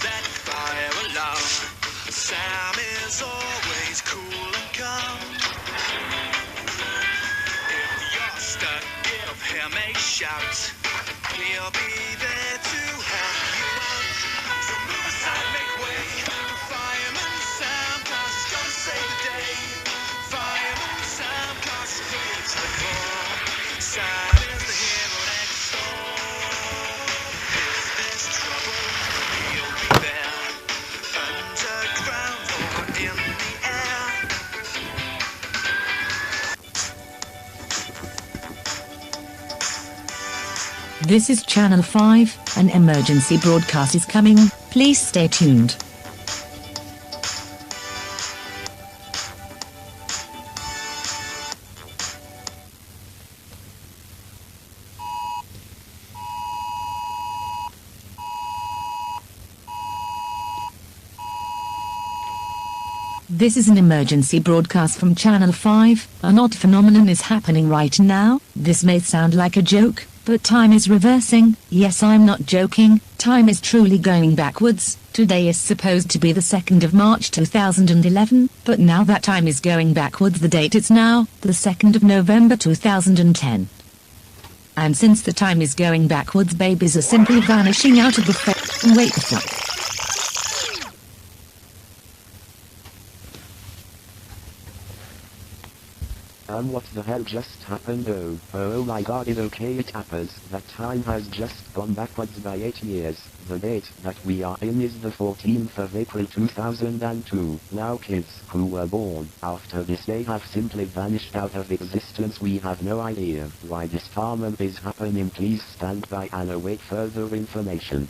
that fire alarm. Sam is always cool and calm. If you're stuck, give him a shout. He'll be there to help you out. So move aside, make way for Fireman Sam, 'cause he's gonna save the day. Fireman Sam, 'cause he clears the floor. Sam is the hero next door. If there's trouble, he'll be there. Underground or in the air. This is Channel 5, an emergency broadcast is coming, please stay tuned. This is an emergency broadcast from Channel 5. An odd phenomenon is happening right now. This may sound like a joke, but time is reversing. Yes, I'm not joking. Time is truly going backwards. Today is supposed to be the 2nd of March 2011, but now that time is going backwards. The date is now the 2nd of November 2010. And since the time is going backwards, babies are simply vanishing out of the wait the fuck. What the hell just happened? Oh my god, it's okay, it happens. That time has just gone backwards by 8 years. The date that we are in is the 14th of April 2002. Now kids who were born after this day have simply vanished out of existence. We have no idea why this torment is happening. Please stand by and await further information.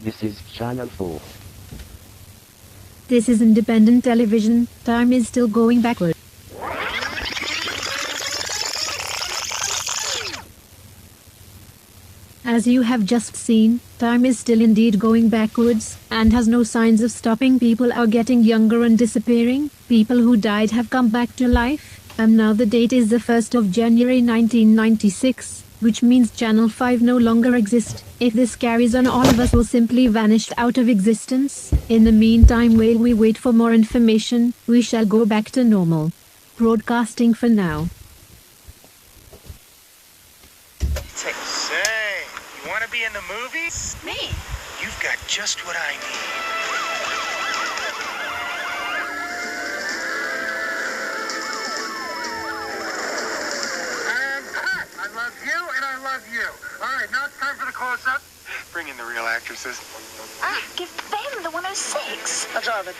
This is Channel 4. This is independent television. Time is still going backward. As you have just seen, time is still indeed going backwards, and has no signs of stopping. People are getting younger and disappearing. People who died have come back to life, and now the date is the 1st of January 1996, which means Channel 5 no longer exists. If this carries on, all of us will simply vanish out of existence. In the meantime, while we wait for more information, we shall go back to normal broadcasting for now. Say, you want to be in the movies? Me? You've got just what I need. And cut! I love you and I love you. All right, now it's time for the close-up. Bring in the real actresses. Give them the 106. Now, Jonathan.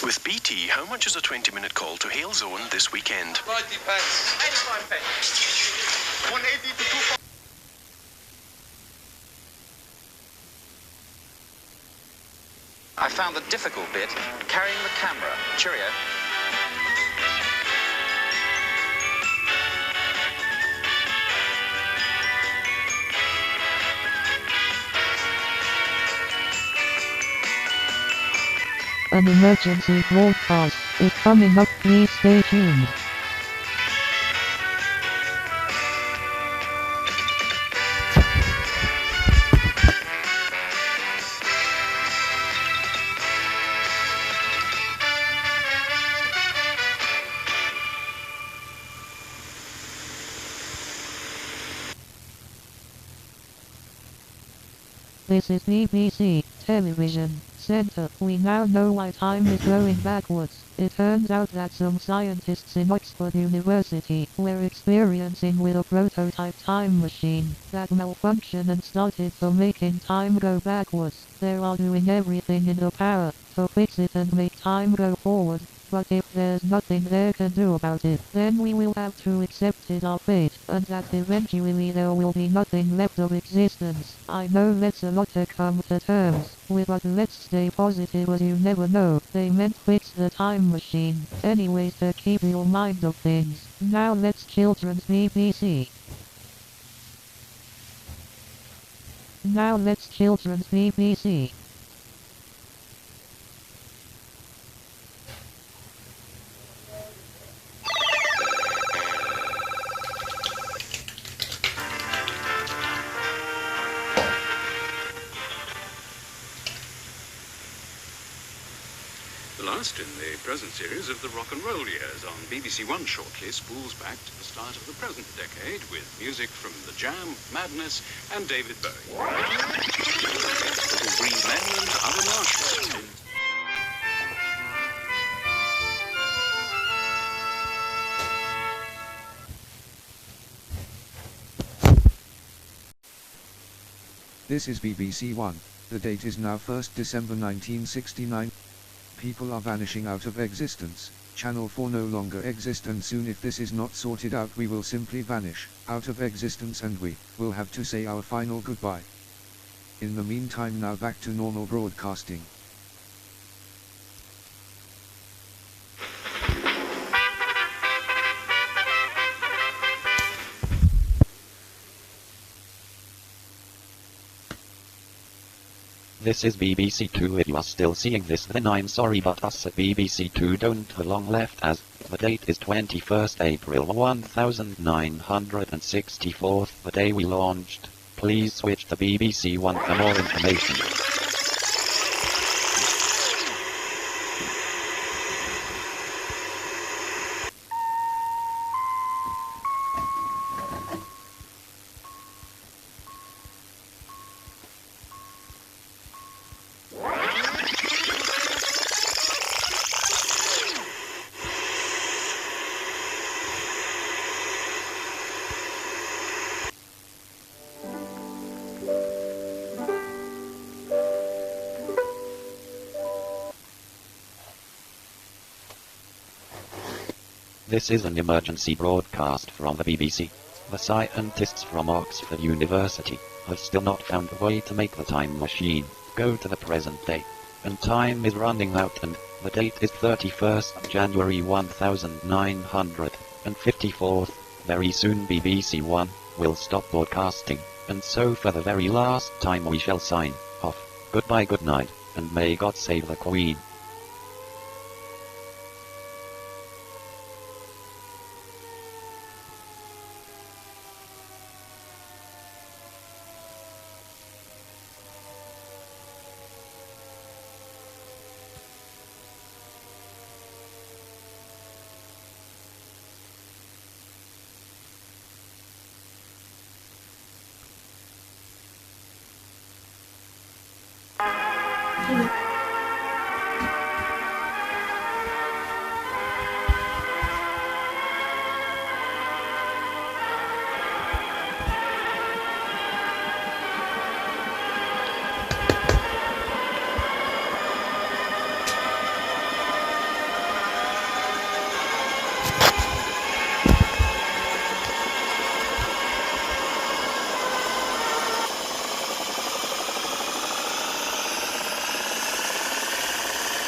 With BT, how much is a 20-minute call to Hale Zone this weekend? 90 pence. 85 pence. 180 to 2. I found the difficult bit, carrying the camera. Cheerio. An emergency broadcast is coming up. Please stay tuned. This is BBC Television Center. We now know why time is going backwards. It turns out that some scientists in Oxford University were experiencing with a prototype time machine that malfunctioned and started for making time go backwards. They are doing everything in their power to fix it and make time go forward. But if there's nothing they can do about it, then we will have to accept it our fate, and that eventually there will be nothing left of existence. I know that's a lot to come to terms with, but let's stay positive, as you never know. They meant fix the time machine. Anyways, to keep your mind of things. Now let's children's BBC. Now let's children's BBC. The last in the present series of the rock and roll years on BBC One shortly spools back to the start of the present decade with music from The Jam, Madness and David Bowie. Little Green Men and Other Marshmallows. This is BBC One. The date is now 1st December 1969. People are vanishing out of existence. Channel 4 no longer exists, and soon if this is not sorted out we will simply vanish out of existence and we will have to say our final goodbye. In the meantime, now back to normal broadcasting. This is BBC Two. If you are still seeing this, then I'm sorry, but us at BBC Two don't have long left, as the date is 21st April 1964, the day we launched. Please switch to BBC One for more information. This is an emergency broadcast from the BBC. The scientists from Oxford University have still not found a way to make the time machine go to the present day. And time is running out, and the date is 31st January 1954. Very soon BBC One will stop broadcasting, and so for the very last time we shall sign off. Goodbye, good night, and may God save the Queen.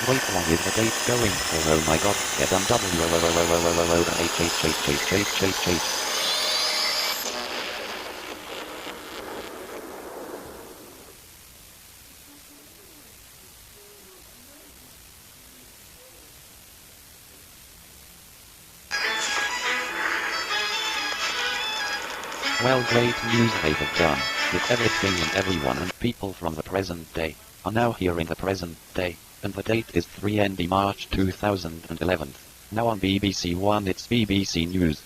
Wait, what is the date going for? Oh my god, SMW. Well, great news they have done, with everything and everyone and people from the present day are now here in the present day, and the date is 3 March 2011. Now on BBC One it's BBC News.